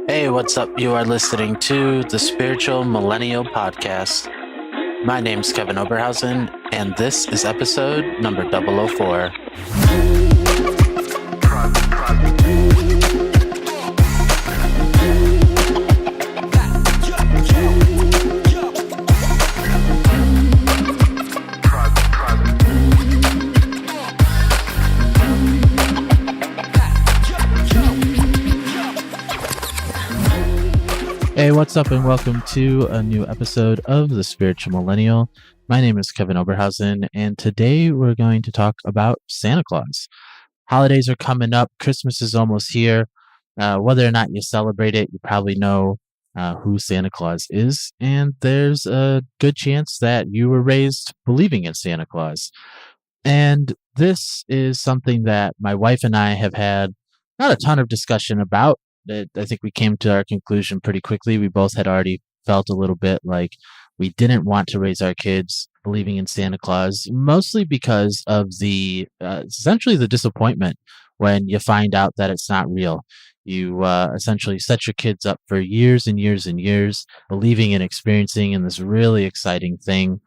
Hey, what's up? You are listening to the Spiritual Millennial Podcast. My name's Kevin Oberhausen, and this is episode number 004. Hey, what's up, and welcome to a new episode of the Spiritual Millennial. My name is Kevin Oberhausen, and today we're going to talk about Santa Claus. Holidays are coming up. Christmas is almost here. Whether or not you celebrate it, you probably know who Santa Claus is, and there's a good chance that you were raised believing in Santa Claus. And this is something that my wife and I have had not a ton of discussion about. I think we came to our conclusion pretty quickly. We both had already felt a little bit like we didn't want to raise our kids believing in Santa Claus, mostly because of the essentially the disappointment when you find out that it's not real. You essentially set your kids up for years and years and years believing and experiencing in this really exciting thing.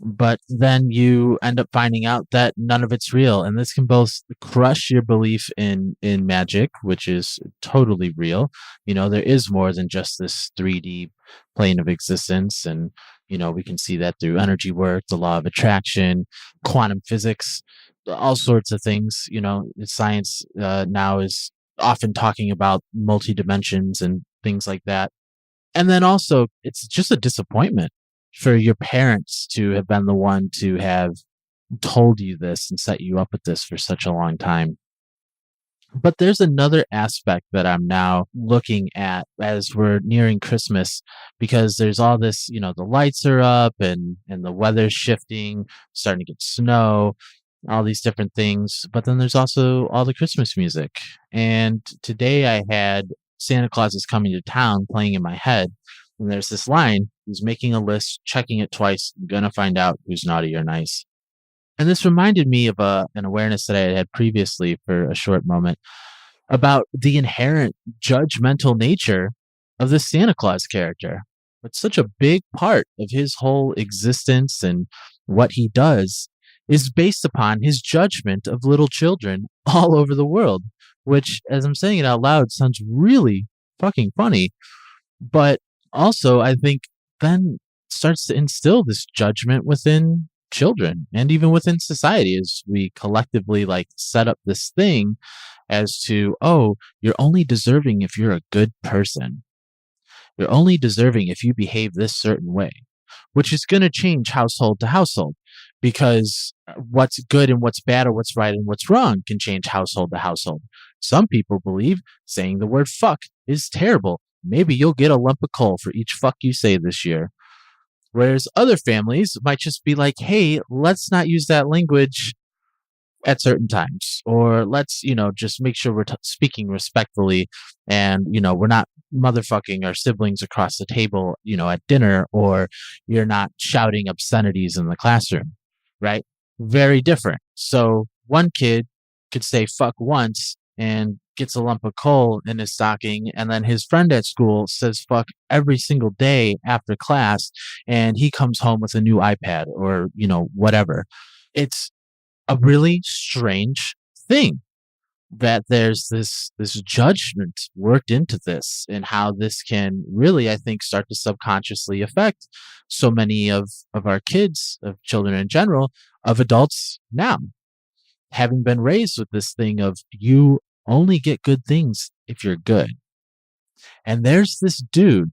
But then you end up finding out that none of it's real, and this can both crush your belief in magic, which is totally real. There is more than just this 3D plane of existence, and we can see that through energy work, the law of attraction, quantum physics, all sorts of things. Science now is often talking about multi dimensions and things like that. And then also, it's just a disappointment for your parents to have been the one to have told you this and set you up with this for such a long time. But there's another aspect that I'm now looking at as we're nearing Christmas, because there's all this, the lights are up and the weather's shifting, starting to get snow, all these different things. But then there's also all the Christmas music. And today I had Santa Claus is Coming to Town playing in my head. And there's this line, who's making a list, checking it twice, gonna find out who's naughty or nice. And this reminded me of an awareness that I had previously for a short moment about the inherent judgmental nature of the Santa Claus character. But such a big part of his whole existence and what he does is based upon his judgment of little children all over the world, which, as I'm saying it out loud, sounds really fucking funny. But also, I think then starts to instill this judgment within children and even within society as we collectively set up this thing as to, oh, you're only deserving if you're a good person. You're only deserving if you behave this certain way, which is going to change household to household, because what's good and what's bad or what's right and what's wrong can change household to household. Some people believe saying the word fuck is terrible. Maybe you'll get a lump of coal for each fuck you say this year. Whereas other families might just be like, hey, let's not use that language at certain times. Or let's, just make sure we're speaking respectfully and, we're not motherfucking our siblings across the table, at dinner, or you're not shouting obscenities in the classroom, right? Very different. So one kid could say fuck once and gets a lump of coal in his stocking, and then his friend at school says fuck every single day after class, and he comes home with a new iPad or, whatever. It's a really strange thing that there's this judgment worked into this, and how this can really, I think, start to subconsciously affect so many of our kids, of children in general, of adults now, having been raised with this thing of you only get good things if you're good. And there's this dude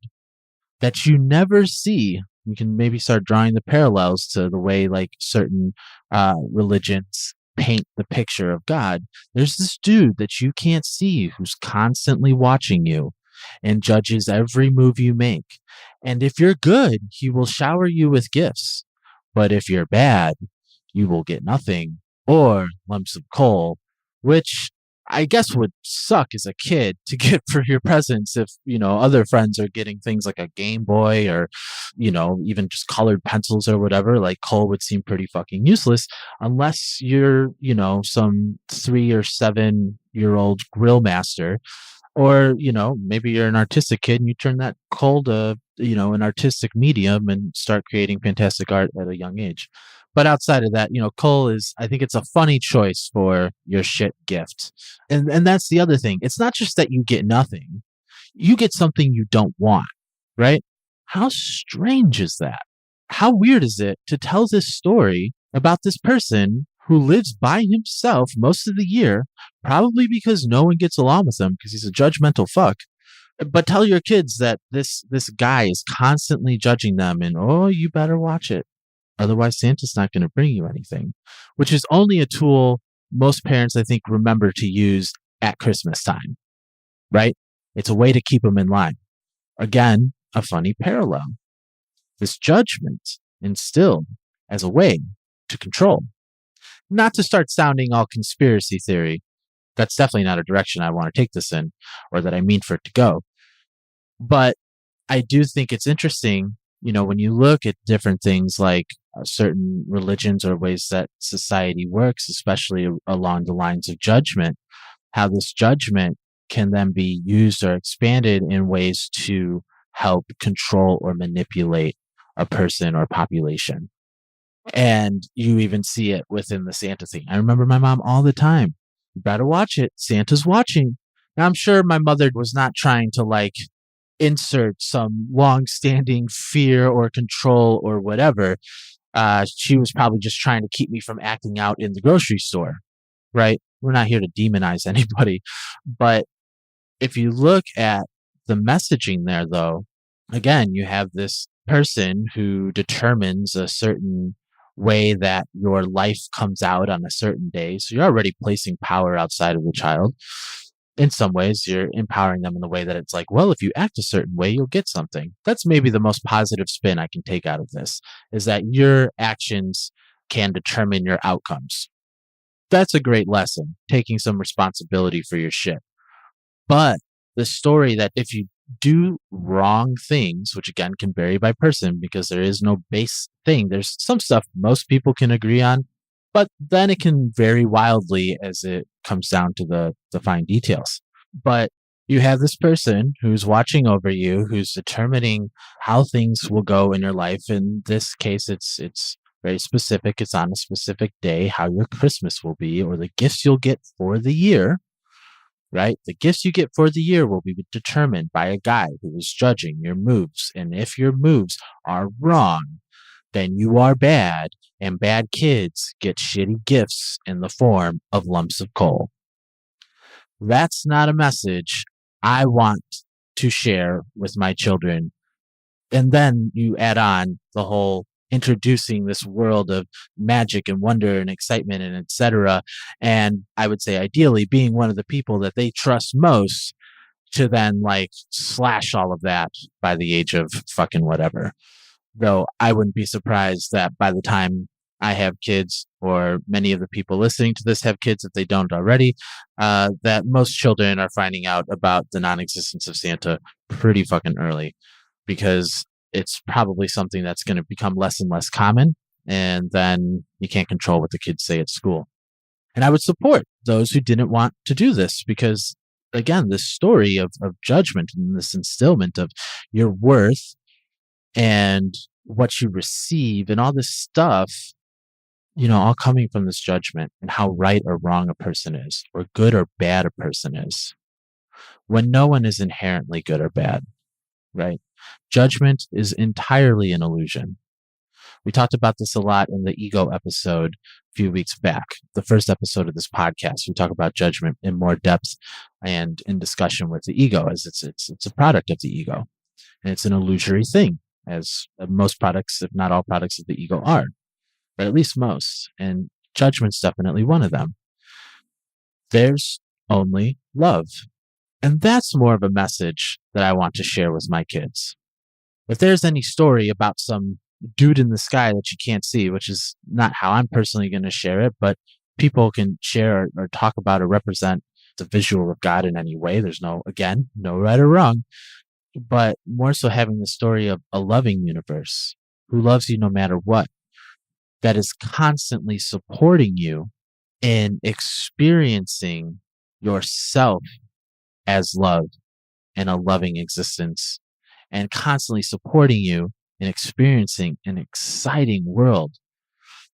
that you never see. You can maybe start drawing the parallels to the way certain religions paint the picture of God. There's this dude that you can't see who's constantly watching you and judges every move you make. And if you're good, he will shower you with gifts. But if you're bad, you will get nothing or lumps of coal, which I guess would suck as a kid to get for your presents if, other friends are getting things like a Game Boy or, even just colored pencils or whatever. Like coal would seem pretty fucking useless unless you're, some 3 or 7 year old grill master Or, maybe you're an artistic kid and you turn that coal to, an artistic medium and start creating fantastic art at a young age. But outside of that, coal is, I think it's a funny choice for your shit gift. And that's the other thing. It's not just that you get nothing, you get something you don't want, right? How strange is that? How weird is it to tell this story about this person who lives by himself most of the year, probably because no one gets along with him because he's a judgmental fuck. But tell your kids that this guy is constantly judging them and oh, you better watch it. Otherwise Santa's not going to bring you anything, which is only a tool most parents I think remember to use at Christmas time, right? It's a way to keep them in line. Again, a funny parallel. This judgment instilled as a way to control. Not to start sounding all conspiracy theory. That's definitely not a direction I want to take this in or that I mean for it to go. But I do think it's interesting, when you look at different things like certain religions or ways that society works, especially along the lines of judgment, how this judgment can then be used or expanded in ways to help control or manipulate a person or population. And you even see it within the Santa thing. I remember my mom all the time. You better watch it. Santa's watching. Now, I'm sure my mother was not trying to insert some long-standing fear or control or whatever. She was probably just trying to keep me from acting out in the grocery store, right? We're not here to demonize anybody. But if you look at the messaging there, though, again, you have this person who determines a certain way that your life comes out on a certain day. So you're already placing power outside of the child. In some ways, you're empowering them in the way that it's like, well, if you act a certain way, you'll get something. That's maybe the most positive spin I can take out of this, is that your actions can determine your outcomes. That's a great lesson, taking some responsibility for your shit. But the story that if you do wrong things, which again can vary by person because there is no base thing, there's some stuff most people can agree on, but then it can vary wildly as it comes down to the fine details. But you have this person who's watching over you, who's determining how things will go in your life. In this case, it's very specific. It's on a specific day, how your Christmas will be, or the gifts you'll get for the year, right? The gifts you get for the year will be determined by a guy who is judging your moves. And if your moves are wrong, then you are bad, and bad kids get shitty gifts in the form of lumps of coal. That's not a message I want to share with my children. And then you add on the whole introducing this world of magic and wonder and excitement and etc. And I would say ideally being one of the people that they trust most to then slash all of that by the age of fucking whatever. Though I wouldn't be surprised that by the time I have kids, or many of the people listening to this have kids if they don't already, that most children are finding out about the non-existence of Santa pretty fucking early, because it's probably something that's going to become less and less common, and then you can't control what the kids say at school. And I would support those who didn't want to do this because, again, this story of judgment and this instillment of your worth and what you receive and all this stuff, all coming from this judgment and how right or wrong a person is, or good or bad a person is, when no one is inherently good or bad, right? Judgment is entirely an illusion. We talked about this a lot in the ego episode a few weeks back, the first episode of this podcast. We talk about judgment in more depth and in discussion with the ego, as it's a product of the ego, and it's an illusory thing, as most products, if not all products of the ego are, but at least most. And judgment's definitely one of them. There's only love. And that's more of a message that I want to share with my kids. If there's any story about some dude in the sky that you can't see, which is not how I'm personally going to share it, but people can share or talk about or represent the visual of God in any way. There's no right or wrong, but more so having the story of a loving universe who loves you no matter what, that is constantly supporting you in experiencing yourself as love and a loving existence and constantly supporting you in experiencing an exciting world,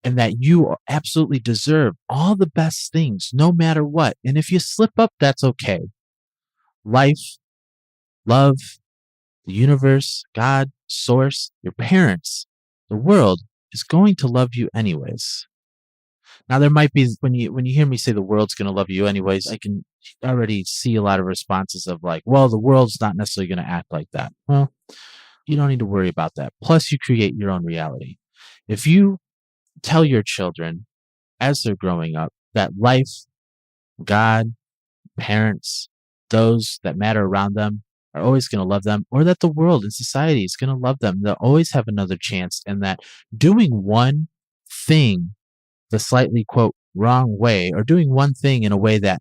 and that you absolutely deserve all the best things no matter what. And if you slip up, that's okay. Life, love, the universe, God, source, your parents, the world is going to love you anyways. Now there might be when you hear me say the world's going to love you anyways, I can already see a lot of responses of like, well, the world's not necessarily going to act like that. Well, you don't need to worry about that. Plus you create your own reality. If you tell your children as they're growing up that life, God, parents, those that matter around them are always going to love them, or that the world and society is going to love them, they'll always have another chance, and that doing one thing the slightly quote wrong way, or doing one thing in a way that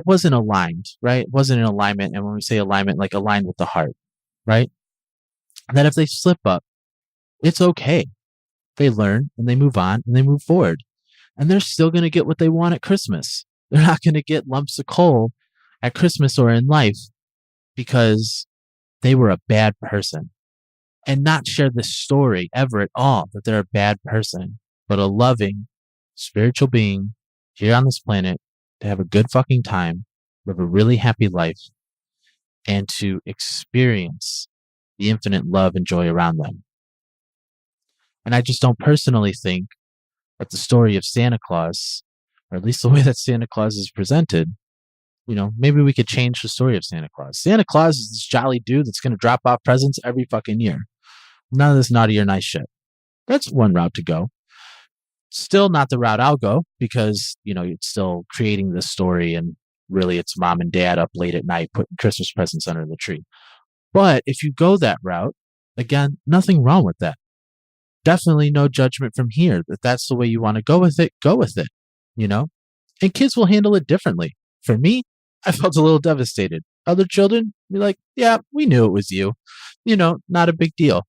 wasn't aligned, right? Wasn't in alignment. And when we say alignment, like aligned with the heart, right? That if they slip up, it's okay. They learn and they move on and they move forward. And they're still going to get what they want at Christmas. They're not going to get lumps of coal at Christmas or in life because they were a bad person, and not share this story ever at all that they're a bad person, but a loving spiritual being here on this planet to have a good fucking time, live a really happy life, and to experience the infinite love and joy around them. And I just don't personally think that the story of Santa Claus, or at least the way that Santa Claus is presented, maybe we could change the story of Santa Claus. Santa Claus is this jolly dude that's going to drop off presents every fucking year. None of this naughty or nice shit. That's one route to go. Still not the route I'll go, because, it's still creating this story, and really it's mom and dad up late at night putting Christmas presents under the tree. But if you go that route, again, nothing wrong with that. Definitely no judgment from here. If that's the way you want to go with it, go with it, And kids will handle it differently. For me, I felt a little devastated. Other children be like, yeah, we knew it was you. Not a big deal.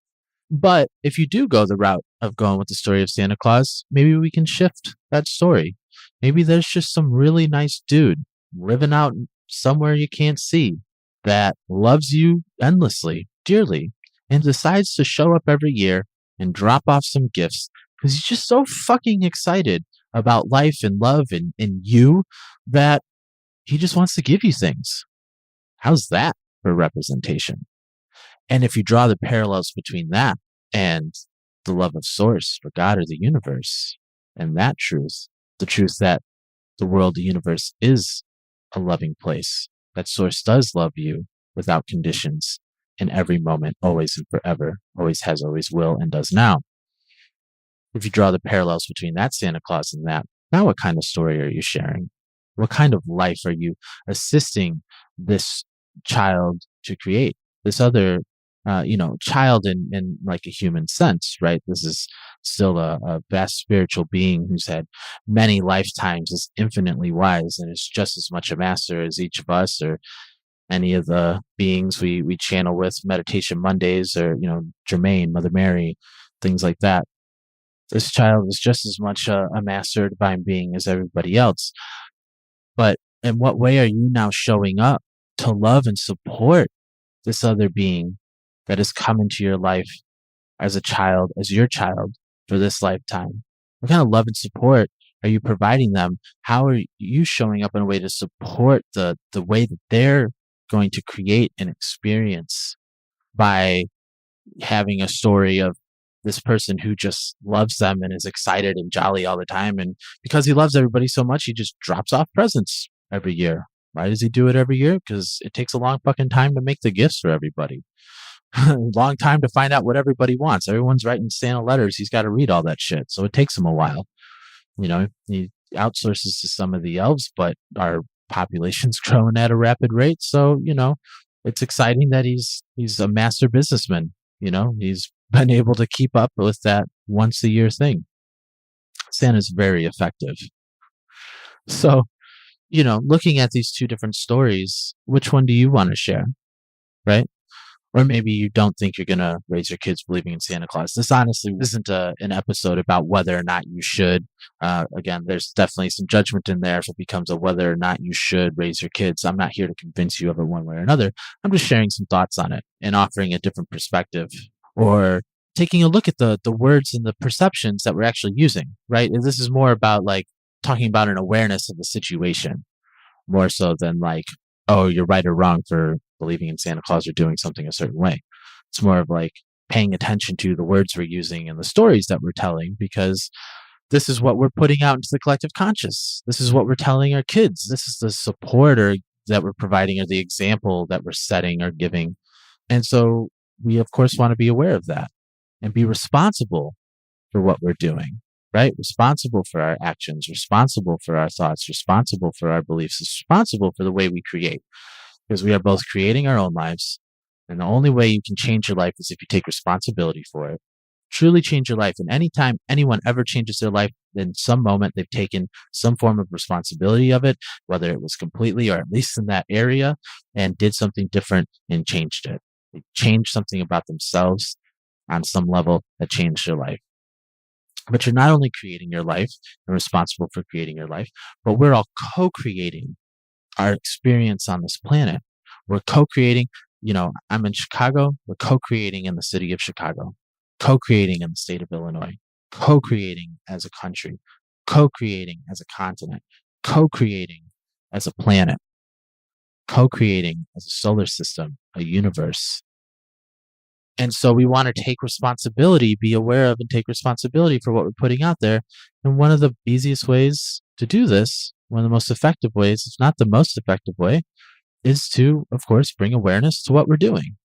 But if you do go the route of going with the story of Santa Claus, maybe we can shift that story. Maybe there's just some really nice dude living out somewhere you can't see that loves you endlessly, dearly, and decides to show up every year and drop off some gifts because he's just so fucking excited about life and love and you that he just wants to give you things. How's that for representation? And if you draw the parallels between that and the love of source for God or the universe, and that truth, the truth that the world, the universe is a loving place, that source does love you without conditions in every moment, always and forever, always has, always will, and does now. If you draw the parallels between that Santa Claus and that, now what kind of story are you sharing? What kind of life are you assisting this child to create? This other, child in like a human sense, right? This is still a vast spiritual being who's had many lifetimes, is infinitely wise, and is just as much a master as each of us, or any of the beings we channel with Meditation Mondays, or, Jermaine, Mother Mary, things like that. This child is just as much a master divine being as everybody else. But in what way are you now showing up to love and support this other being that has come into your life as a child, as your child for this lifetime? What kind of love and support are you providing them? How are you showing up in a way to support the way that they're going to create an experience by having a story of this person who just loves them and is excited and jolly all the time? And because he loves everybody so much, he just drops off presents every year. Why does he do it every year? Because it takes a long fucking time to make the gifts for everybody. Long time to find out what everybody wants. Everyone's writing Santa letters. He's got to read all that shit. So it takes him a while. He outsources to some of the elves, but our population's growing at a rapid rate. So, it's exciting that he's a master businessman. He's been able to keep up with that once a year thing. Santa's very effective. So, looking at these two different stories, which one do you want to share? Right? Or maybe you don't think you're going to raise your kids believing in Santa Claus. This honestly isn't an episode about whether or not you should. Again, there's definitely some judgment in there if it becomes a whether or not you should raise your kids. I'm not here to convince you of it one way or another. I'm just sharing some thoughts on it and offering a different perspective, or taking a look at the words and the perceptions that we're actually using, right? And this is more about like talking about an awareness of the situation, more so than like, oh, you're right or wrong for believing in Santa Claus or doing something a certain way. It's more of like paying attention to the words we're using and the stories that we're telling, because this is what we're putting out into the collective conscious. This is what we're telling our kids. This is the support or that we're providing, or the example that we're setting or giving. And so we, of course, want to be aware of that and be responsible for what we're doing, right? Responsible for our actions, responsible for our thoughts, responsible for our beliefs, responsible for the way we create, because we are both creating our own lives. And the only way you can change your life is if you take responsibility for it. Truly change your life. And anytime anyone ever changes their life, in some moment they've taken some form of responsibility of it, whether it was completely or at least in that area, and did something different and changed it. They changed something about themselves on some level that changed their life. But you're not only creating your life and responsible for creating your life, but we're all co-creating our experience on this planet. We're co-creating, I'm in Chicago. We're co-creating in the city of Chicago, co-creating in the state of Illinois, co-creating as a country, co-creating as a continent, co-creating as a planet, co-creating as a solar system, a universe. And so we want to take responsibility, be aware of and take responsibility for what we're putting out there. And one of the easiest ways to do this, one of the most effective ways, if not the most effective way, is to, of course, bring awareness to what we're doing.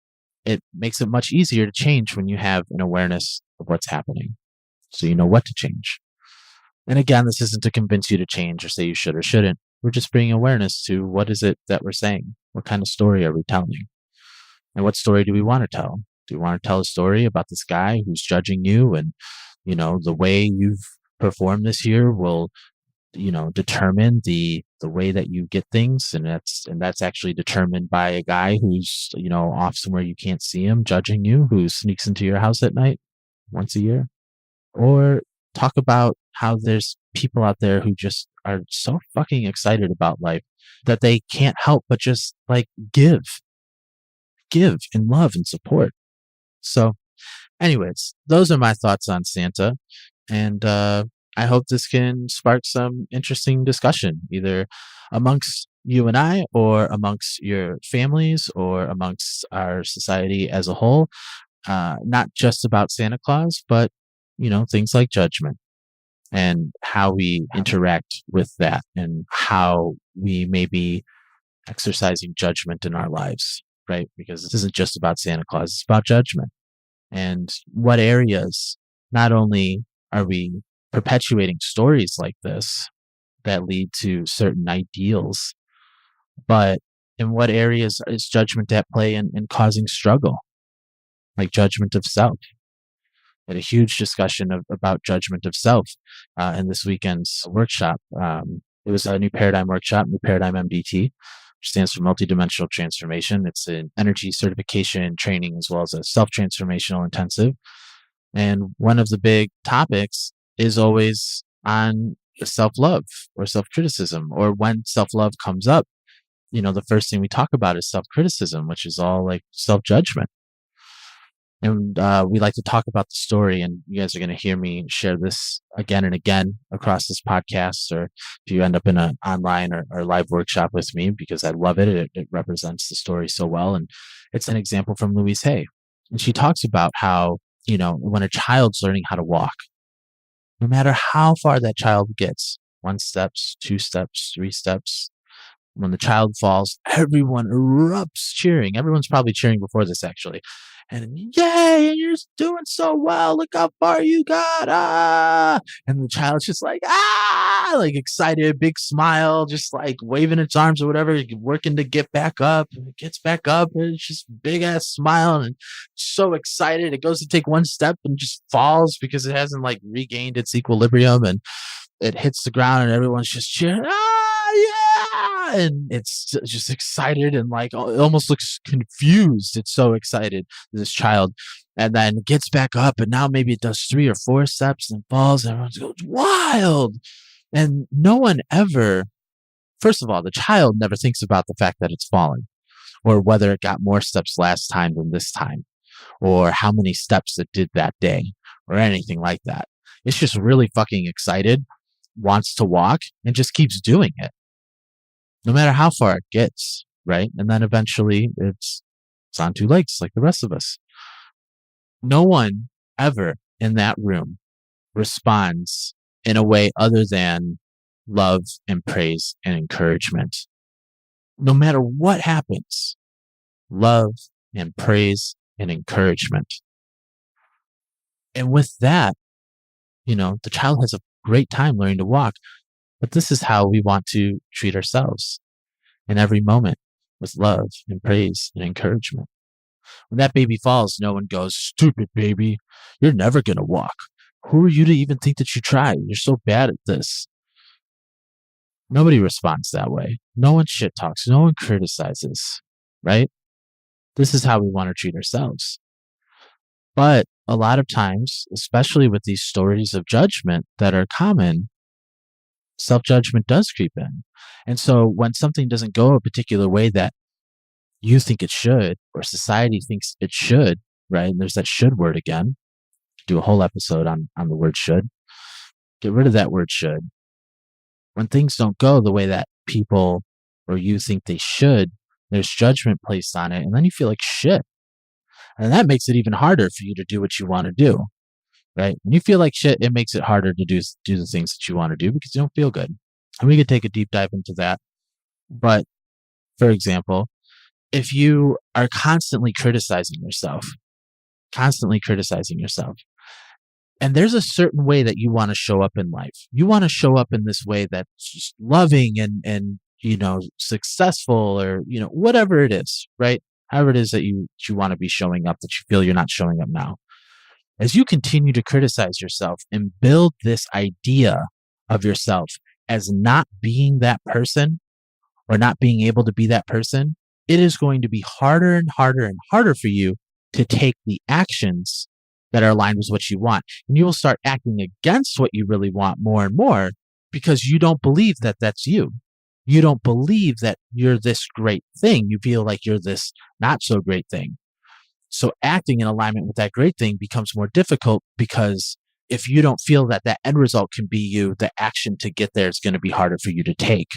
It makes it much easier to change when you have an awareness of what's happening, so you know what to change. And again, this isn't to convince you to change or say you should or shouldn't. We're just bringing awareness to what is it that we're saying? What kind of story are we telling? And what story do we want to tell? Do we want to tell a story about this guy who's judging you, and, the way you've performed this year will, determine the way that you get things, and that's actually determined by a guy who's, off somewhere you can't see him, judging you, who sneaks into your house at night once a year? Or talk about how there's people out there who just are so fucking excited about life that they can't help but just like give in love and support. So anyways, those are my thoughts on Santa. And I hope this can spark some interesting discussion, either amongst you and I, or amongst your families, or amongst our society as a whole. Not just about Santa Claus, but, things like judgment and how we interact with that, and how we may be exercising judgment in our lives, right? Because this isn't just about Santa Claus, it's about judgment. And what areas, not only are we perpetuating stories like this that lead to certain ideals, but in what areas is judgment at play in causing struggle, like judgment of self? Had a huge discussion about judgment of self in this weekend's workshop. It was a New Paradigm workshop, New Paradigm MDT, which stands for Multidimensional Transformation. It's an energy certification training as well as a self-transformational intensive. And one of the big topics is always on self-love or self-criticism, or when self-love comes up, the first thing we talk about is self-criticism, which is all like self-judgment. And we like to talk about the story, and you guys are going to hear me share this again and again across this podcast, or if you end up in an online or live workshop with me, because I love it. It represents the story so well. And it's an example from Louise Hay. And she talks about how, when a child's learning how to walk, no matter how far that child gets, 1 steps, 2 steps, 3 steps, when the child falls, everyone erupts cheering. Everyone's probably cheering before this, actually. And yay, you're doing so well. Look how far you got. Ah. And the child's just like, like excited, big smile, just like waving its arms or whatever, working to get back up. And it gets back up, and it's just big ass smile and so excited. It goes to take 1 step and just falls because it hasn't like regained its equilibrium, and it hits the ground, and everyone's just cheering. and it's just excited and like it almost looks confused. It's so excited, this child, and then gets back up, and now maybe it does 3 or 4 steps and falls, and everyone goes wild. And no one ever, first of all, the child never thinks about the fact that it's fallen, or whether it got more steps last time than this time, or how many steps it did that day, or anything like that. It's just really fucking excited, wants to walk, and just keeps doing it, no matter how far it gets, right? And then eventually it's on 2 legs like the rest of us. No one ever in that room responds in a way other than love and praise and encouragement. No matter what happens, love and praise and encouragement. And with that, the child has a great time learning to walk. But this is how we want to treat ourselves in every moment, with love and praise and encouragement. When that baby falls, no one goes, "Stupid baby, you're never going to walk. Who are you to even think that you tried? You're so bad at this." Nobody responds that way. No one shit talks. No one criticizes, right? This is how we want to treat ourselves. But a lot of times, especially with these stories of judgment that are common, self-judgment does creep in. And so when something doesn't go a particular way that you think it should, or society thinks it should, right? And there's that should word again. Do a whole episode on the word should. Get rid of that word should. When things don't go the way that people or you think they should, there's judgment placed on it, and then you feel like shit. And that makes it even harder for you to do what you want to do, right? When you feel like shit, it makes it harder to do the things that you want to do because you don't feel good. And we could take a deep dive into that. But for example, if you are constantly criticizing yourself, and there's a certain way that you want to show up in life. You want to show up in this way that's just loving and successful, or whatever it is, right? However it is that you want to be showing up, that you feel you're not showing up now. As you continue to criticize yourself and build this idea of yourself as not being that person, or not being able to be that person, it is going to be harder and harder and harder for you to take the actions that are aligned with what you want. And you will start acting against what you really want more and more, because you don't believe that that's you. You don't believe that you're this great thing. You feel like you're this not so great thing. So acting in alignment with that great thing becomes more difficult, because if you don't feel that that end result can be you, the action to get there is going to be harder for you to take,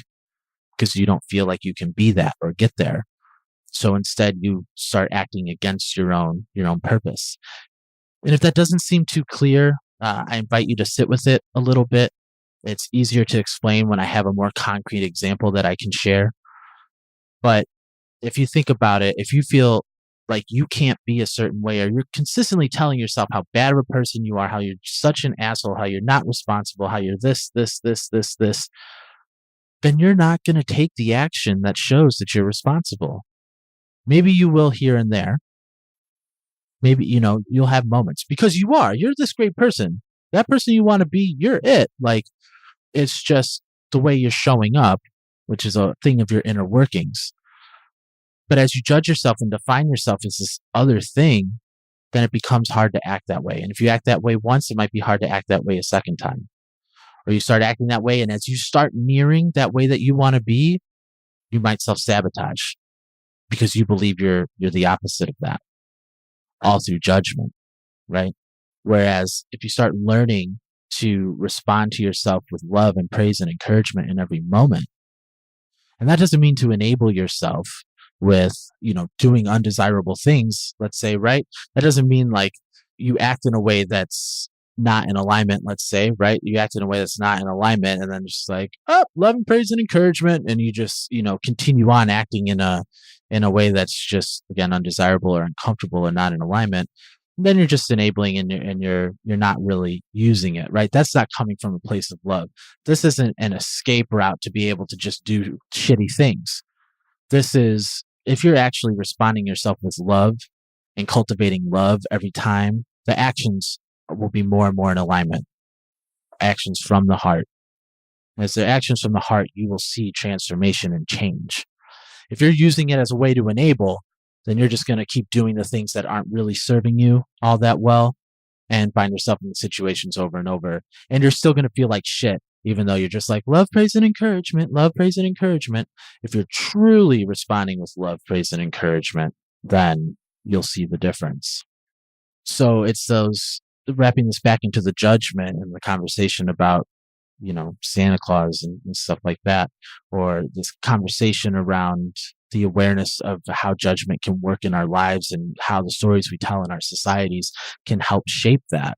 because you don't feel like you can be that or get there. So instead you start acting against your own purpose. And if that doesn't seem too clear, I invite you to sit with it a little bit. It's easier to explain when I have a more concrete example that I can share. But if you think about it, if you feel like you can't be a certain way, or you're consistently telling yourself how bad of a person you are, how you're such an asshole, how you're not responsible, how you're this, then you're not going to take the action that shows that you're responsible. Maybe you will here and there. Maybe, you'll have moments, because you're this great person. That person you want to be, you're it. Like, it's just the way you're showing up, which is a thing of your inner workings. But as you judge yourself and define yourself as this other thing, then it becomes hard to act that way. And if you act that way once, it might be hard to act that way a second time. Or you start acting that way, and as you start nearing that way that you want to be, you might self-sabotage, because you believe you're the opposite of that, all through judgment, right? Whereas if you start learning to respond to yourself with love and praise and encouragement in every moment, and that doesn't mean to enable yourself with, doing undesirable things, let's say, right? That doesn't mean like you act in a way that's not in alignment, let's say, right? You act in a way that's not in alignment, and then just like, love and praise and encouragement, and you just, continue on acting in a way that's just, again, undesirable or uncomfortable or not in alignment. Then you're just enabling, and you're not really using it, right? That's not coming from a place of love. This isn't an escape route to be able to just do shitty things. This is, if you're actually responding yourself with love and cultivating love every time, the actions will be more and more in alignment. Actions from the heart. As their actions from the heart, you will see transformation and change. If you're using it as a way to enable, then you're just going to keep doing the things that aren't really serving you all that well and find yourself in the situations over and over. And you're still going to feel like shit, even though you're just like, love, praise, and encouragement, love, praise, and encouragement. If you're truly responding with love, praise, and encouragement, then you'll see the difference. So it's those wrapping this back into the judgment and the conversation about, Santa Claus and stuff like that, or this conversation around the awareness of how judgment can work in our lives and how the stories we tell in our societies can help shape that,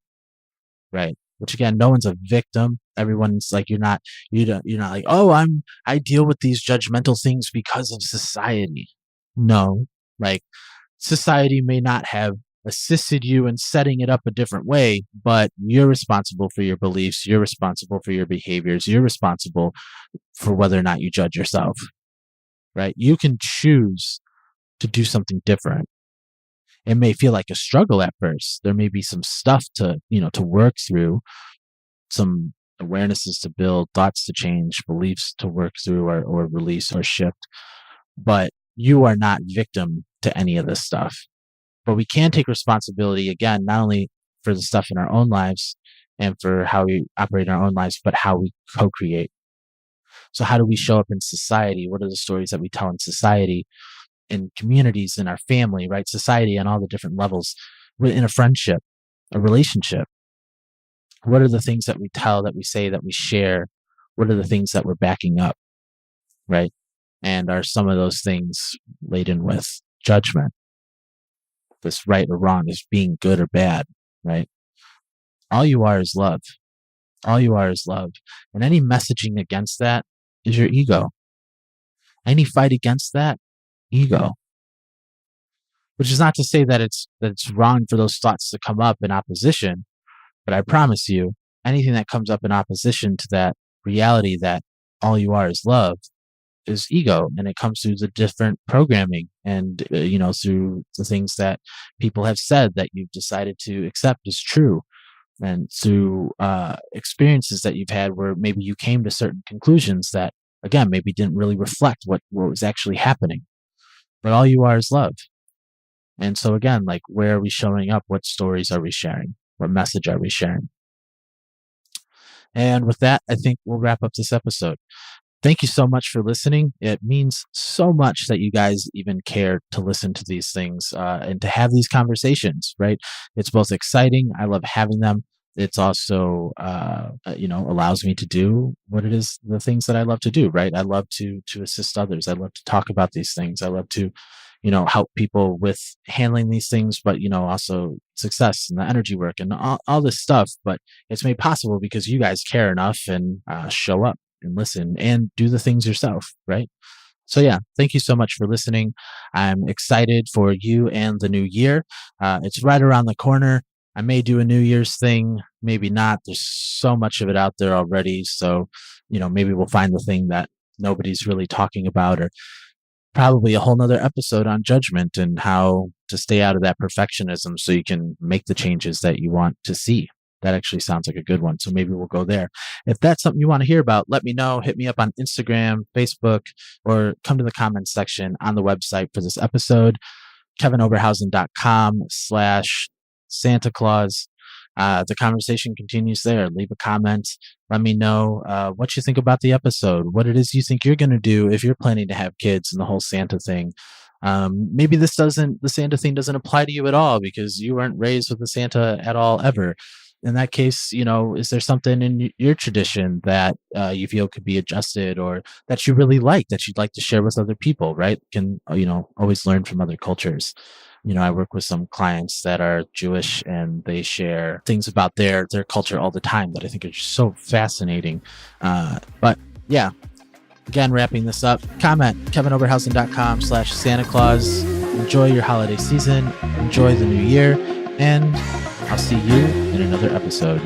right? Which again, no one's a victim. Everyone's like, you're not like, oh, I deal with these judgmental things because of society. No, like society may not have assisted you in setting it up a different way, but you're responsible for your beliefs. You're responsible for your behaviors. You're responsible for whether or not you judge yourself, right? You can choose to do something different. It may feel like a struggle at first. There may be some stuff to work through, some awarenesses to build, thoughts to change, beliefs to work through or release or shift. But you are not victim to any of this stuff. But we can take responsibility, again, not only for the stuff in our own lives and for how we operate in our own lives, but how we co-create. So how do we show up in society? What are the stories that we tell in society, in communities, in our family, right? Society on all the different levels, in a friendship, a relationship. What are the things that we tell, that we say, that we share? What are the things that we're backing up, right? And are some of those things laden with judgment? This right or wrong, is being good or bad, right? All you are is love. All you are is love. And any messaging against that is your ego. Any fight against that, ego. Which is not to say that it's wrong for those thoughts to come up in opposition, but I promise you, anything that comes up in opposition to that reality that all you are is love is ego, and it comes through the different programming and through the things that people have said that you've decided to accept as true, and through experiences that you've had where maybe you came to certain conclusions that, again, maybe didn't really reflect what was actually happening. But all you are is love. And so again, like, where are we showing up? What stories are we sharing? What message are we sharing? And with that, I think we'll wrap up this episode. Thank you so much for listening. It means so much that you guys even care to listen to these things and to have these conversations, right? It's both exciting. I love having them. It's also, allows me to do what it is, the things that I love to do, right? I love to assist others. I love to talk about these things. I love to, help people with handling these things, but, also success and the energy work and all this stuff. But it's made possible because you guys care enough and show up and listen and do the things yourself, right? So yeah, thank you so much for listening. I'm excited for you and the new year. It's right around the corner. I may do a New Year's thing, maybe not. There's so much of it out there already. So, maybe we'll find the thing that nobody's really talking about, or probably a whole nother episode on judgment and how to stay out of that perfectionism so you can make the changes that you want to see. That actually sounds like a good one. So maybe we'll go there. If that's something you want to hear about, let me know. Hit me up on Instagram, Facebook, or come to the comments section on the website for this episode, kevinoberhausen.com/Santa Claus. The conversation continues there. Leave a comment. Let me know what you think about the episode, what it is you think you're going to do if you're planning to have kids and the whole Santa thing. Maybe the Santa thing doesn't apply to you at all because you weren't raised with the Santa at all ever. In that case, is there something in your tradition that you feel could be adjusted, or that you really like, that you'd like to share with other people, right? Can, always learn from other cultures. I work with some clients that are Jewish, and they share things about their culture all the time that I think are just so fascinating. But yeah, again, wrapping this up, comment kevinoberhausen.com/Santa Claus. Enjoy your holiday season. Enjoy the new year. And I'll see you in another episode.